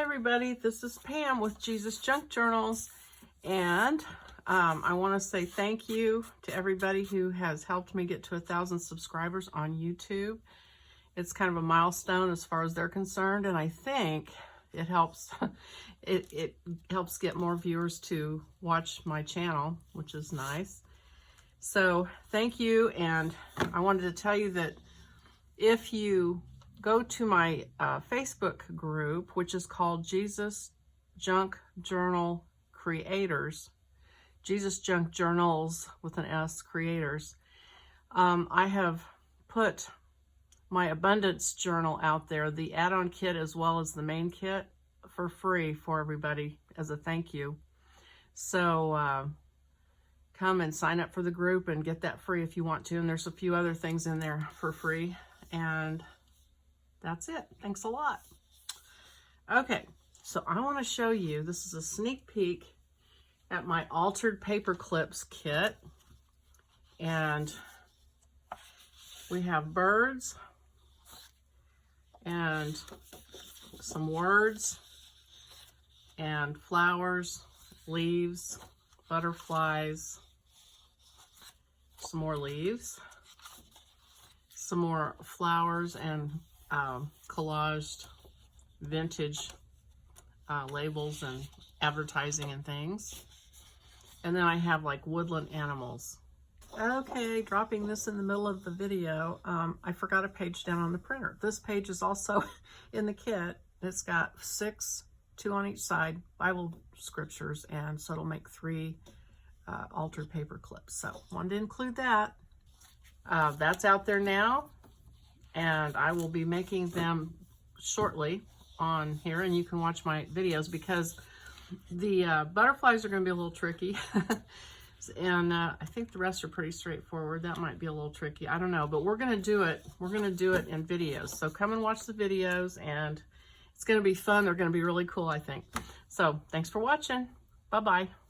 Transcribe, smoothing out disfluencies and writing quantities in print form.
everybody, this is Pam with Jesus Junk Journals, and I want to say thank you to everybody who has helped me get to 1,000 subscribers on YouTube. It's kind of a milestone as far as they're concerned, and I think it helps it helps get more viewers to watch my channel, which is nice. So thank you, and I wanted to tell you that if you go to my Facebook group, which is called Jesus Junk Journal Creators, Jesus Junk Journals with an S, Creators. I have put my abundance journal out there, the add-on kit as well as the main kit, for free for everybody as a thank you. So come and sign up for the group and get that free if you want to. And there's a few other things in there for free. And that's it. Thanks a lot. Okay, so I want to show you, this is a sneak peek at my altered Paperclips kit. And we have birds and some words and flowers, leaves, butterflies, some more leaves, some more flowers, and collaged vintage labels and advertising and things. And then I have like woodland animals. Okay, dropping this in the middle of the video, I forgot a page down on the printer. This page is also in the kit. It's got 6, 2 on each side, Bible scriptures, and so it'll make 3 altered paper clips. So wanted to include that. That's out there now, and I will be making them shortly on here, and you can watch my videos because the butterflies are going to be a little tricky. And I think the rest are pretty straightforward. That might be a little tricky. I don't know, but we're going to do it. We're going to do it in videos. So come and watch the videos, and it's going to be fun. They're going to be really cool, I think. So thanks for watching. Bye-bye.